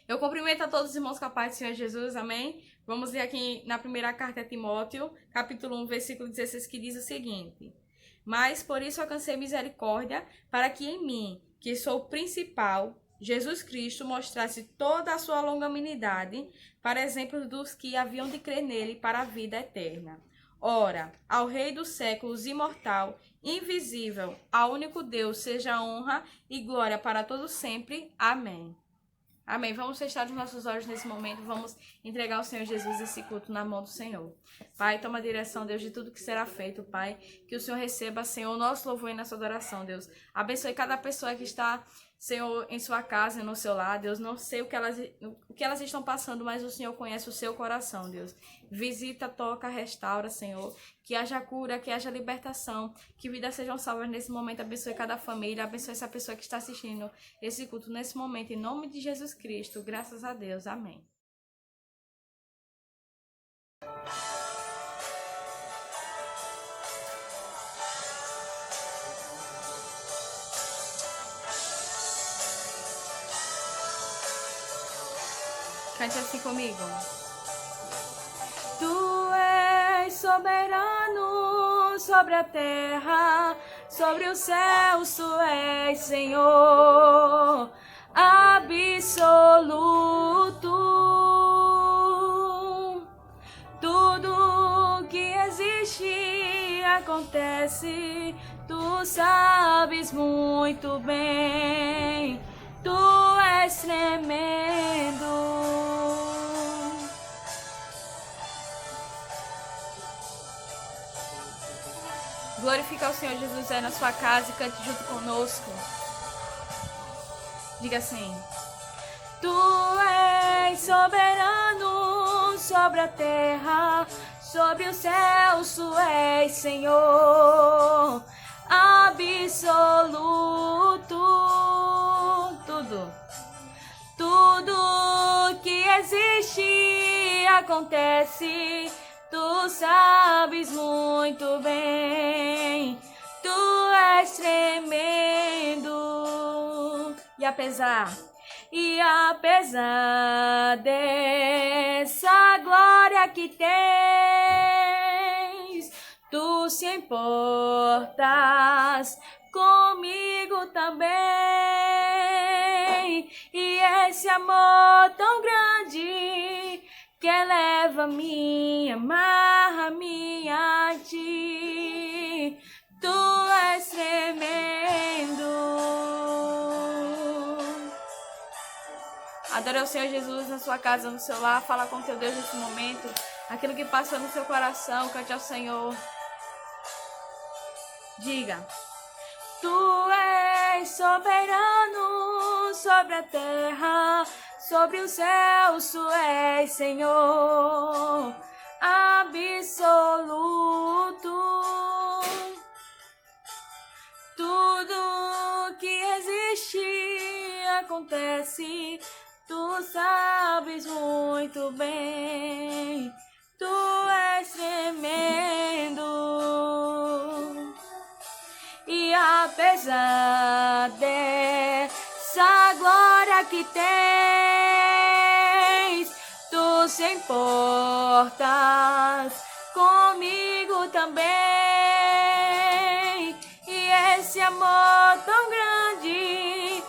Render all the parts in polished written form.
Eu cumprimento a todos os irmãos com a paz do Senhor Jesus, amém? Vamos ler aqui na primeira carta a Timóteo, capítulo 1, versículo 16, que diz o seguinte: Mas por isso alcancei misericórdia, para que em mim, que sou o principal, Jesus Cristo mostrasse toda a sua longanimidade, para exemplo dos que haviam de crer nele para a vida eterna. Ora, ao Rei dos séculos, imortal, invisível, ao único Deus, seja a honra e glória para todos sempre. Amém. Amém. Vamos fechar os nossos olhos nesse momento. Vamos entregar ao Senhor Jesus esse culto na mão do Senhor. Pai, toma a direção, Deus, de tudo que será feito, Pai. Que o Senhor receba, Senhor, o nosso louvor e nossa adoração, Deus. Abençoe cada pessoa que está, Senhor, em sua casa, no seu lar, Deus. Não sei o que elas estão passando, mas o Senhor conhece o seu coração, Deus. Visita, toca, restaura, Senhor. Que haja cura, que haja libertação, que vidas sejam salvas nesse momento. Abençoe cada família, abençoe essa pessoa que está assistindo esse culto nesse momento, em nome de Jesus Cristo. Graças a Deus. Amém. Cante assim comigo. Tu és soberano sobre a terra, sobre os céus, tu és Senhor absoluto. Tudo que existe acontece, tu sabes muito bem, tu és tremendo. Glorifica o Senhor Jesus aí na sua casa e cante junto conosco. Diga assim: Tu és soberano sobre a terra, sobre os céus, tu és Senhor absoluto. Tudo que existe acontece, tu sabes muito bem, tu és tremendo. E apesar dessa glória que tens, tu se importas comigo também. E esse amor tão grande que eleva-me, amarra-me a ti, tu és tremendo. Adore ao Senhor Jesus na sua casa, no seu lar, fala com teu Deus nesse momento, aquilo que passa no seu coração, cante ao Senhor. Diga: Tu és soberano sobre a terra, sobre os céus, tu és Senhor absoluto. Tudo que existe acontece, tu sabes muito bem, tu és tremendo. E apesar dessa glória que tens, tu se importas comigo também. E esse amor tão grande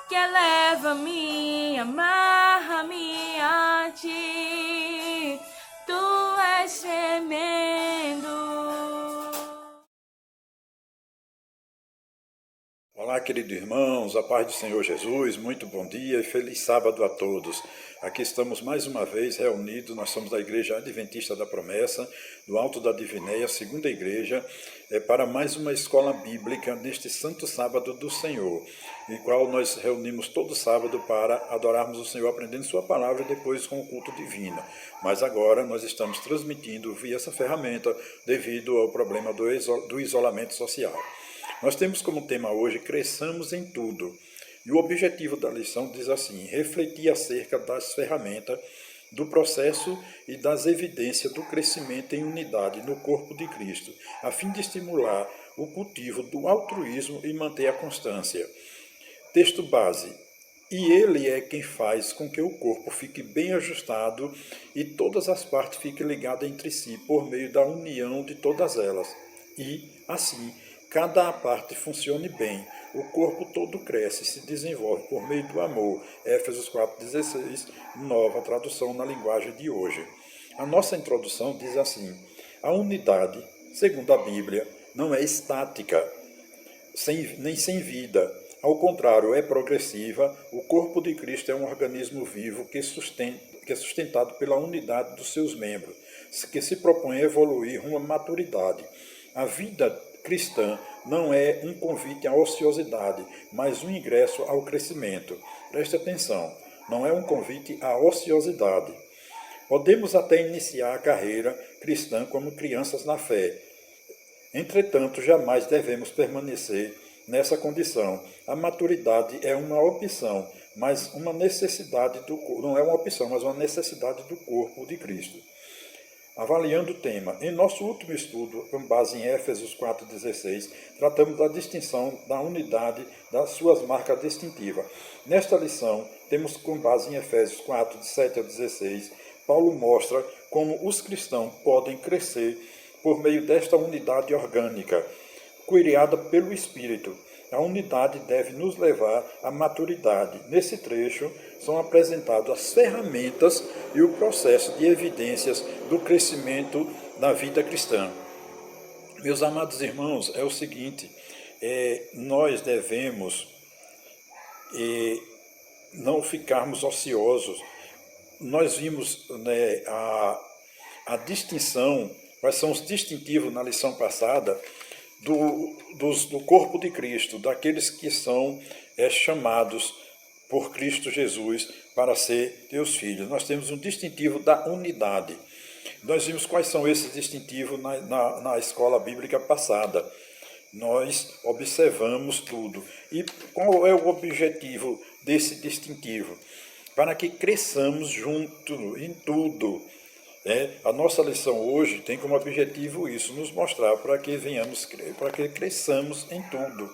que eleva-me, amarra-me a ti, tu és tremendo. Olá, queridos irmãos, a paz do Senhor Jesus, muito bom dia e feliz sábado a todos. Aqui estamos mais uma vez reunidos, nós somos da Igreja Adventista da Promessa, do Alto da Divinéia, segunda igreja, para mais uma escola bíblica neste santo sábado do Senhor, em qual nós reunimos todo sábado para adorarmos o Senhor, aprendendo sua palavra e depois com o culto divino. Mas agora nós estamos transmitindo via essa ferramenta devido ao problema do isolamento social. Nós temos como tema hoje, cresçamos em tudo. E o objetivo da lição diz assim, refletir acerca das ferramentas, do processo e das evidências do crescimento em unidade no corpo de Cristo, a fim de estimular o cultivo do altruísmo e manter a constância. Texto base, E ele é quem faz com que o corpo fique bem ajustado e todas as partes fiquem ligadas entre si por meio da união de todas elas. E, assim, cada parte funcione bem. O corpo todo cresce e se desenvolve por meio do amor. Éfesos 4,16, nova tradução na linguagem de hoje. A nossa introdução diz assim: a unidade, segundo a Bíblia, não é estática, nem sem vida. Ao contrário, é progressiva. O corpo de Cristo é um organismo vivo que é sustentado pela unidade dos seus membros, que se propõe a evoluir rumo à maturidade. A vida cristã não é um convite à ociosidade, mas um ingresso ao crescimento. Preste atenção, não é um convite à ociosidade. Podemos até iniciar a carreira cristã como crianças na fé. Entretanto, jamais devemos permanecer nessa condição. A maturidade é uma opção, mas uma necessidade não é uma opção, mas uma necessidade do corpo de Cristo. Avaliando o tema, em nosso último estudo, com base em Éfesos 4,16, tratamos da distinção da unidade das suas marcas distintivas. Nesta lição, temos com base em Efésios 4, de 7 a 16, Paulo mostra como os cristãos podem crescer por meio desta unidade orgânica, criada pelo Espírito. A unidade deve nos levar à maturidade. Nesse trecho, são apresentadas as ferramentas e o processo de evidências do crescimento na vida cristã. Meus amados irmãos, é o seguinte, nós devemos não ficarmos ociosos. Nós vimos, né, a distinção, quais são os distintivos na lição passada, do corpo de Cristo, daqueles que são chamados por Cristo Jesus para ser teus filhos. Nós temos um distintivo da unidade. Nós vimos quais são esses distintivos na escola bíblica passada. Nós observamos tudo. E qual é o objetivo desse distintivo? Para que cresçamos junto em tudo. A nossa lição hoje tem como objetivo isso, nos mostrar para que cresçamos em tudo.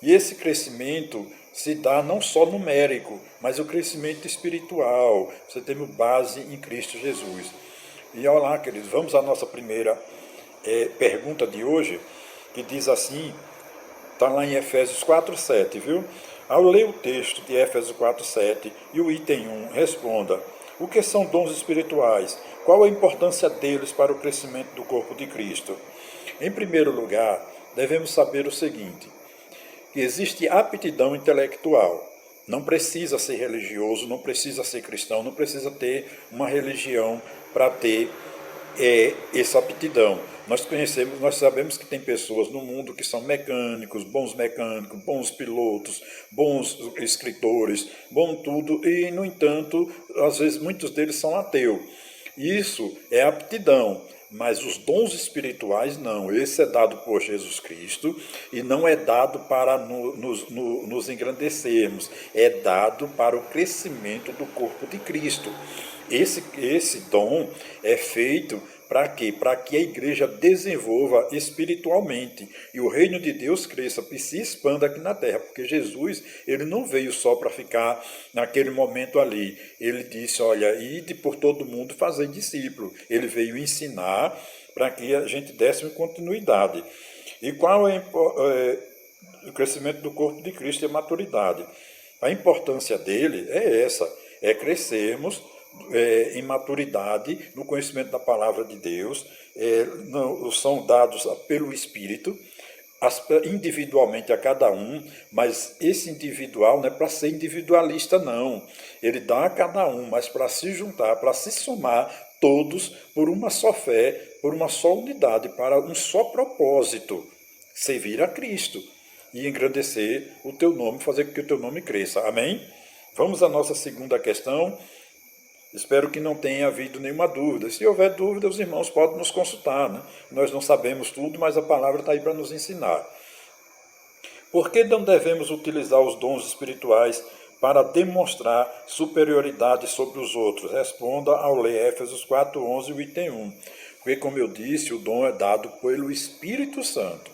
E esse crescimento se dá não só numérico, mas o crescimento espiritual. Você tem base em Cristo Jesus. E olha lá, queridos, vamos à nossa primeira pergunta de hoje, que diz assim, está lá em Efésios 4,7, viu? Ao ler o texto de Efésios 4,7 e o item 1, responda: o que são dons espirituais? Qual a importância deles para o crescimento do corpo de Cristo? Em primeiro lugar, devemos saber o seguinte, que existe aptidão intelectual. Não precisa ser religioso, não precisa ser cristão, não precisa ter uma religião para ter essa aptidão. Nós sabemos que tem pessoas no mundo que são mecânicos, bons pilotos, bons escritores, bom tudo, e, no entanto, às vezes muitos deles são ateus. Isso é aptidão, mas os dons espirituais não. Esse é dado por Jesus Cristo e não é dado para nos engrandecermos, é dado para o crescimento do corpo de Cristo. Esse dom é feito para quê? Para que a igreja desenvolva espiritualmente e o reino de Deus cresça e se expanda aqui na terra, porque Jesus, ele não veio só para ficar naquele momento ali. Ele disse, olha, ide por todo mundo fazer discípulo. Ele veio ensinar para que a gente desse continuidade. E qual é o crescimento do corpo de Cristo e a maturidade? A importância dele é essa, é crescermos em maturidade, no conhecimento da palavra de Deus, são dados pelo Espírito, individualmente a cada um, mas esse individual não é para ser individualista, não. Ele dá a cada um, mas para se juntar, para se somar todos por uma só fé, por uma só unidade, para um só propósito, servir a Cristo e engrandecer o teu nome, fazer com que o teu nome cresça. Amém? Vamos à nossa segunda questão. Espero que não tenha havido nenhuma dúvida. Se houver dúvida, os irmãos podem nos consultar, né? Nós não sabemos tudo, mas a palavra está aí para nos ensinar. Por que não devemos utilizar os dons espirituais para demonstrar superioridade sobre os outros? Responda ao ler Éfesos 4:11 e o item 1. Porque, como eu disse, o dom é dado pelo Espírito Santo.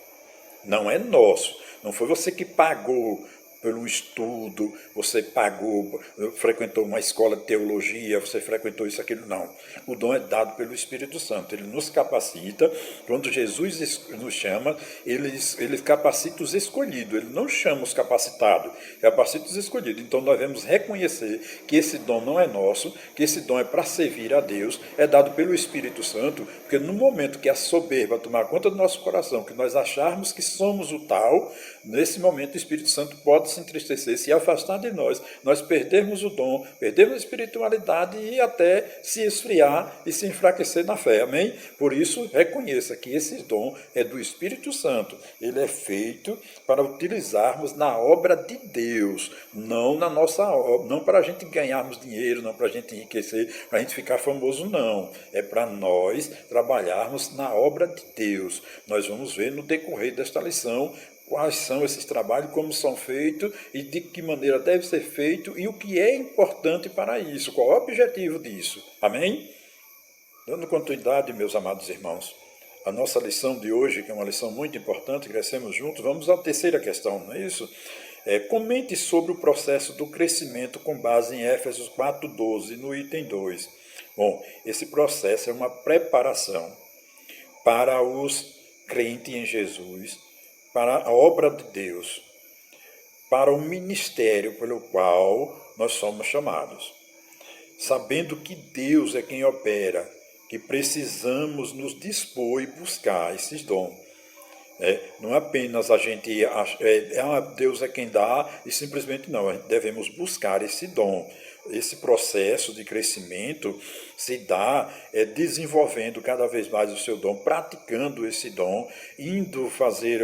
Não é nosso. Não foi você que pagou por um estudo, você pagou, frequentou uma escola de teologia, você frequentou isso, aquilo, não. O dom é dado pelo Espírito Santo, ele nos capacita. Quando Jesus nos chama, ele capacita os escolhidos, ele não chama os capacitados, capacita os escolhidos. Então nós devemos reconhecer que esse dom não é nosso, que esse dom é para servir a Deus, é dado pelo Espírito Santo, porque no momento que a soberba tomar conta do nosso coração, que nós acharmos que somos o tal, nesse momento o Espírito Santo pode se entristecer, se afastar de nós, nós perdermos o dom, perdermos a espiritualidade e até se esfriar e se enfraquecer na fé, amém? Por isso, reconheça que esse dom é do Espírito Santo, ele é feito para utilizarmos na obra de Deus, não na nossa obra, não para a gente ganharmos dinheiro, não para a gente enriquecer, para a gente ficar famoso, não, é para nós trabalharmos na obra de Deus. Nós vamos ver no decorrer desta lição quais são esses trabalhos, como são feitos e de que maneira deve ser feito e o que é importante para isso, qual é o objetivo disso. Amém? Dando continuidade, meus amados irmãos, a nossa lição de hoje, que é uma lição muito importante, crescemos juntos, vamos à terceira questão, não é isso? Comente sobre o processo do crescimento com base em Éfesos 4:12, no item 2. Bom, esse processo é uma preparação para os crentes em Jesus, para a obra de Deus, para o ministério pelo qual nós somos chamados. Sabendo que Deus é quem opera, que precisamos nos dispor e buscar esses dons. Não apenas a gente Deus é quem dá e simplesmente não, devemos buscar esse dom. Esse processo de crescimento se dá desenvolvendo cada vez mais o seu dom, praticando esse dom, indo fazer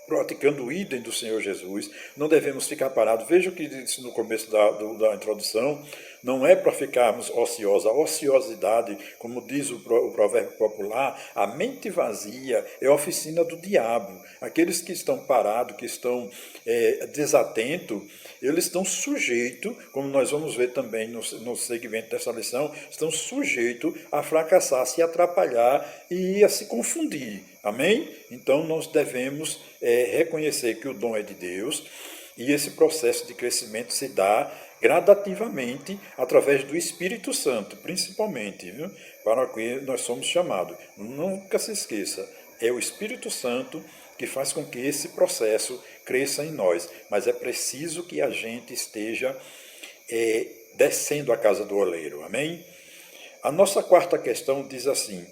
praticando o idem do Senhor Jesus. Não devemos ficar parados. Veja o que disse no começo da introdução, não é para ficarmos ociosos. A ociosidade, como diz o provérbio popular, a mente vazia é a oficina do diabo. Aqueles que estão parados, que estão desatentos, eles estão sujeitos, como nós vamos ver também no segmento dessa lição, estão sujeitos a fracassar, a se atrapalhar e a se confundir. Amém? Então nós devemos reconhecer que o dom é de Deus e esse processo de crescimento se dá gradativamente através do Espírito Santo, principalmente, viu? Para que nós somos chamados. Nunca se esqueça, é o Espírito Santo que faz com que esse processo cresça em nós, mas é preciso que a gente esteja descendo a casa do oleiro, amém? A nossa quarta questão diz assim,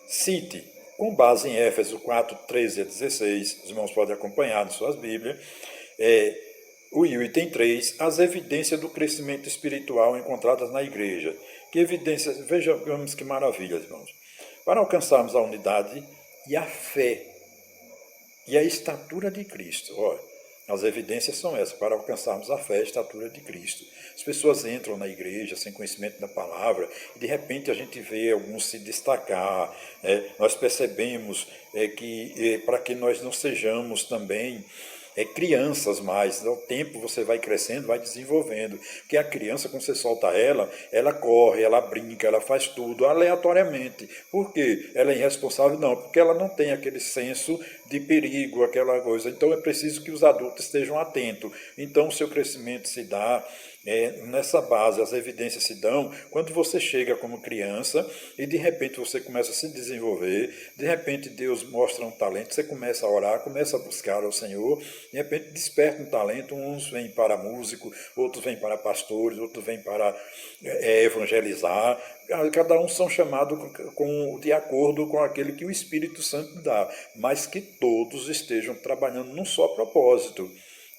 cite, com base em Éfesos 4, 13 a 16, os irmãos podem acompanhar nas suas Bíblias, o item 3, as evidências do crescimento espiritual encontradas na igreja. Que evidências, vejamos que maravilha, irmãos. Para alcançarmos a unidade e a fé e a estatura de Cristo. As evidências são essas, para alcançarmos a fé e a estatura de Cristo. As pessoas entram na igreja sem conhecimento da palavra e de repente a gente vê alguns se destacar. Nós percebemos que para que nós não sejamos também crianças mais, ao tempo você vai crescendo, vai desenvolvendo, porque a criança, quando você solta ela corre, ela brinca, ela faz tudo aleatoriamente. Por quê? Ela é irresponsável? Não, porque ela não tem aquele senso de perigo, aquela coisa. Então é preciso que os adultos estejam atentos. Então o seu crescimento se dá nessa base, as evidências se dão quando você chega como criança e de repente você começa a se desenvolver, de repente Deus mostra um talento, você começa a orar, começa a buscar ao Senhor, de repente desperta um talento, uns vêm para músico, outros vêm para pastores, outros vêm para evangelizar, cada um são chamados de acordo com aquele que o Espírito Santo dá, mas que todos estejam trabalhando num só propósito,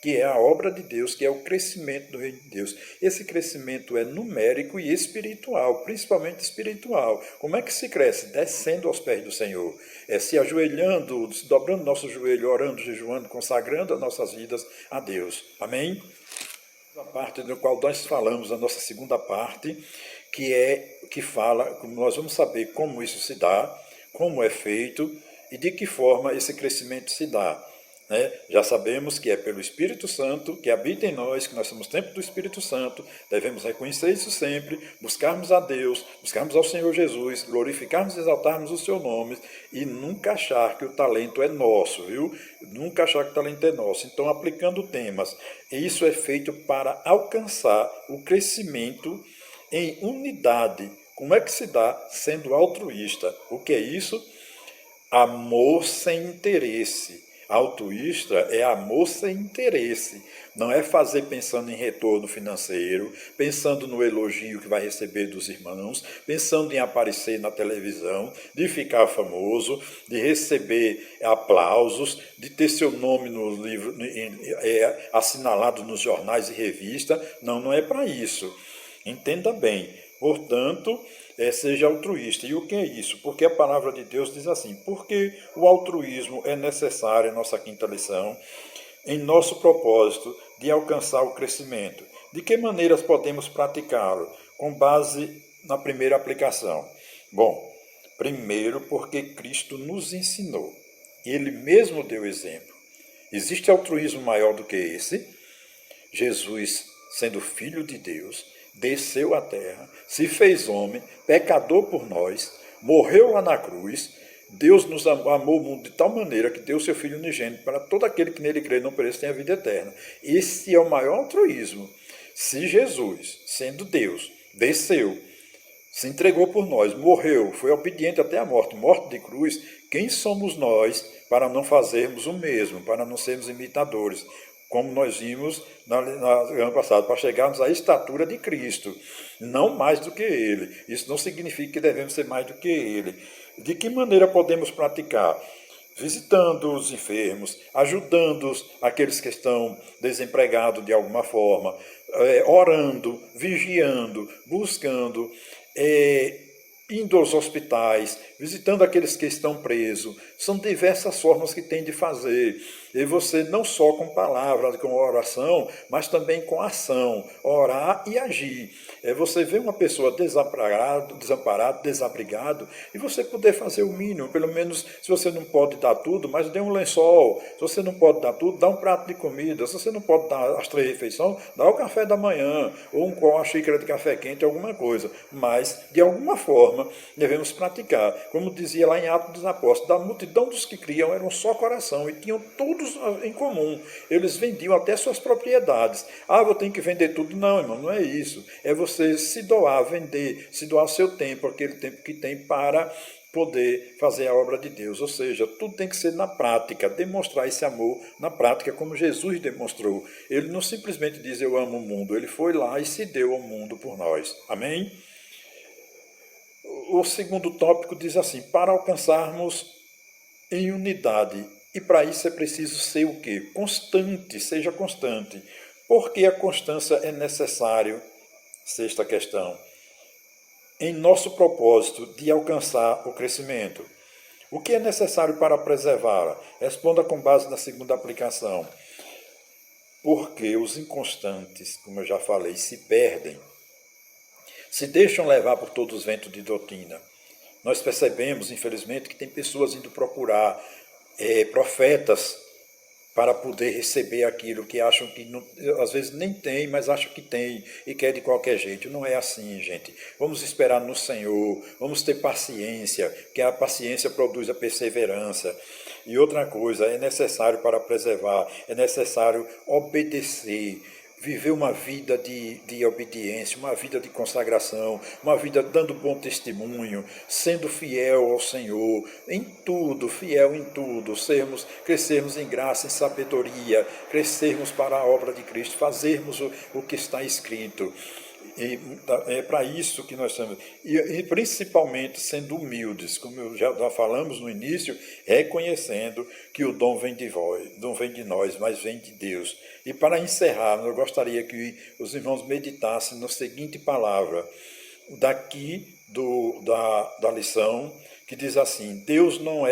que é a obra de Deus, que é o crescimento do reino de Deus. Esse crescimento é numérico e espiritual, principalmente espiritual. Como é que se cresce? Descendo aos pés do Senhor, se ajoelhando, se dobrando nosso joelho, orando, jejuando, consagrando as nossas vidas a Deus. Amém? A parte do qual nós falamos, a nossa segunda parte, que fala, nós vamos saber como isso se dá, como é feito e de que forma esse crescimento se dá. né? Já sabemos que é pelo Espírito Santo que habita em nós, que nós somos templo do Espírito Santo, devemos reconhecer isso sempre, buscarmos a Deus, buscarmos ao Senhor Jesus, glorificarmos e exaltarmos o seu nome e nunca achar que o talento é nosso, viu? Nunca achar que o talento é nosso. Então, aplicando temas, isso é feito para alcançar o crescimento em unidade. Como é que se dá? Sendo altruísta. O que é isso? Amor sem interesse. Altruísta é amor sem interesse. Não é fazer pensando em retorno financeiro, pensando no elogio que vai receber dos irmãos, pensando em aparecer na televisão, de ficar famoso, de receber aplausos, de ter seu nome no livro assinalado nos jornais e revistas. Não, não é para isso. Entenda bem. Portanto, seja altruísta. E o que é isso? Porque a palavra de Deus diz assim: porque o altruísmo é necessário, nossa quinta lição, em nosso propósito de alcançar o crescimento. De que maneiras podemos praticá-lo? Com base na primeira aplicação. Bom, primeiro porque Cristo nos ensinou. Ele mesmo deu exemplo. Existe altruísmo maior do que esse? Jesus, sendo Filho de Deus, desceu à terra, se fez homem, pecador por nós, morreu lá na cruz. Deus nos amou o mundo de tal maneira que deu seu Filho unigênito para todo aquele que nele crê não pereça, tenha vida eterna. Esse é o maior altruísmo. Se Jesus, sendo Deus, desceu, se entregou por nós, morreu, foi obediente até a morte de cruz, quem somos nós para não fazermos o mesmo, para não sermos imitadores? Como nós vimos no ano passado, para chegarmos à estatura de Cristo, não mais do que Ele. Isso não significa que devemos ser mais do que Ele. De que maneira podemos praticar? Visitando os enfermos, ajudando aqueles que estão desempregados de alguma forma, orando, vigiando, buscando, indo aos hospitais, visitando aqueles que estão presos. São diversas formas que tem de fazer. E você não só com palavras, com oração, mas também com ação, orar e agir. Você vê uma pessoa desamparado, desabrigado, e você poder fazer o mínimo, pelo menos se você não pode dar tudo, mas dê um lençol. Se você não pode dar tudo, dá um prato de comida. Se você não pode dar as 3 refeições, dá o café da manhã, ou uma xícara de café quente, alguma coisa. Mas, de alguma forma, devemos praticar. Como dizia lá em Atos dos Apóstolos, da multidão dos que criam era um só coração, e tinham todos em comum. Eles vendiam até suas propriedades. Eu tenho que vender tudo. Não, irmão, não é isso. É você se doar, vender, se doar seu tempo, aquele tempo que tem para poder fazer a obra de Deus. Ou seja, tudo tem que ser na prática, demonstrar esse amor na prática, como Jesus demonstrou. Ele não simplesmente diz eu amo o mundo, ele foi lá e se deu ao mundo por nós. Amém? O segundo tópico diz assim: para alcançarmos em unidade, e para isso é preciso ser o quê? Constante, seja constante. Porque a constância é necessário, sexta questão, em nosso propósito de alcançar o crescimento. O que é necessário para preservá-la? Responda com base na segunda aplicação. Porque os inconstantes, como eu já falei, se perdem, se deixam levar por todos os ventos de doutrina. Nós percebemos, infelizmente, que tem pessoas indo procurar profetas para poder receber aquilo que acham que não, às vezes nem tem, mas acham que tem e quer de qualquer jeito. Não é assim, gente. Vamos esperar no Senhor, vamos ter paciência, que a paciência produz a perseverança. E outra coisa, é necessário para preservar, é necessário obedecer, viver uma vida de obediência, uma vida de consagração, uma vida dando bom testemunho, sendo fiel ao Senhor, em tudo, fiel em tudo, crescermos em graça, em sabedoria, crescermos para a obra de Cristo, fazermos o que está escrito. E é para isso que nós estamos. E principalmente sendo humildes, como já falamos no início, reconhecendo que o dom vem de vós, não vem de nós, mas vem de Deus. E para encerrar, eu gostaria que os irmãos meditassem na seguinte palavra, daqui da lição, que diz assim: Deus não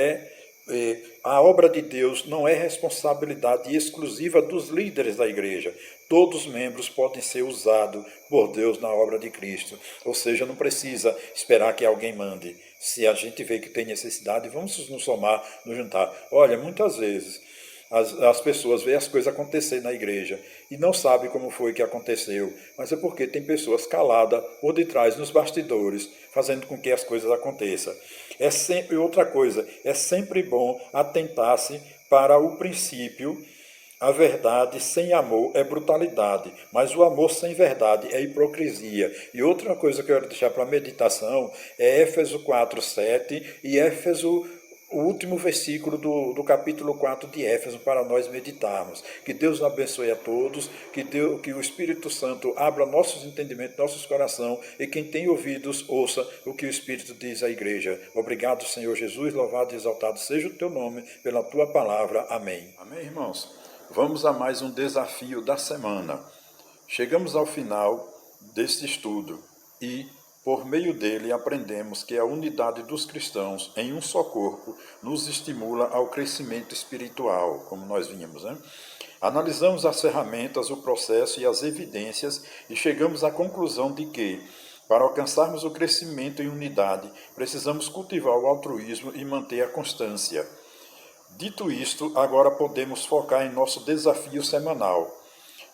a obra de Deus não é responsabilidade exclusiva dos líderes da igreja. Todos os membros podem ser usados por Deus na obra de Cristo. Ou seja, não precisa esperar que alguém mande. Se a gente vê que tem necessidade, vamos nos somar, nos juntar. Olha, muitas vezes as pessoas veem as coisas acontecer na igreja e não sabem como foi que aconteceu, mas é porque tem pessoas caladas por detrás, nos bastidores, fazendo com que as coisas aconteçam. É sempre outra coisa, é sempre bom atentar-se para o princípio. A verdade sem amor é brutalidade, mas o amor sem verdade é hipocrisia. E outra coisa que eu quero deixar para meditação é Éfeso 4:7 e Éfeso, o último versículo do capítulo 4 de Éfeso, para nós meditarmos. Que Deus abençoe a todos, que o Espírito Santo abra nossos entendimentos, nossos corações, e quem tem ouvidos, ouça o que o Espírito diz à igreja. Obrigado, Senhor Jesus, louvado e exaltado seja o teu nome, pela tua palavra. Amém. Amém, irmãos? Vamos a mais um desafio da semana. Chegamos ao final deste estudo e, por meio dele, aprendemos que a unidade dos cristãos em um só corpo nos estimula ao crescimento espiritual, como nós vimos, né? Analisamos as ferramentas, o processo e as evidências e chegamos à conclusão de que, para alcançarmos o crescimento em unidade, precisamos cultivar o altruísmo e manter a constância. Dito isto, agora podemos focar em nosso desafio semanal.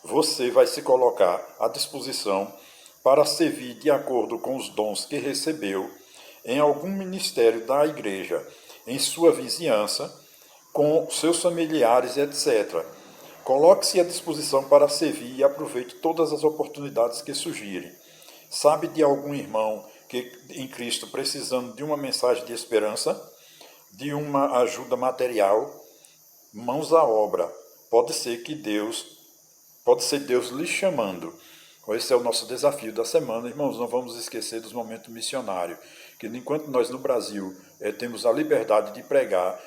Você vai se colocar à disposição para servir de acordo com os dons que recebeu em algum ministério da igreja, em sua vizinhança, com seus familiares, etc. Coloque-se à disposição para servir e aproveite todas as oportunidades que surgirem. Sabe de algum irmão em Cristo precisando de uma mensagem de esperança, de uma ajuda material? Mãos à obra. Pode ser Deus lhe chamando. Esse é o nosso desafio da semana. Irmãos, não vamos esquecer dos momentos missionários, que enquanto nós no Brasil temos a liberdade de pregar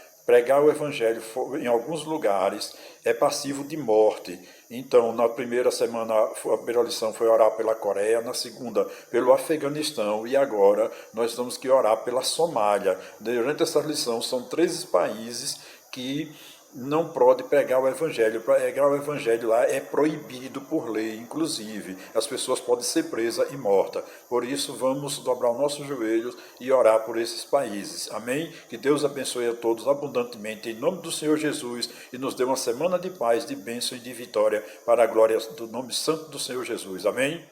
o Evangelho em alguns lugares é passivo de morte. Então, na primeira semana, a primeira lição foi orar pela Coreia, na segunda, pelo Afeganistão, e agora nós temos que orar pela Somália. Durante essa lição, são 13 países que não pode pregar o Evangelho. Pregar o Evangelho lá é proibido por lei, inclusive. As pessoas podem ser presas e mortas. Por isso, vamos dobrar os nossos joelhos e orar por esses países. Amém? Que Deus abençoe a todos abundantemente, em nome do Senhor Jesus, e nos dê uma semana de paz, de bênção e de vitória, para a glória do nome santo do Senhor Jesus. Amém?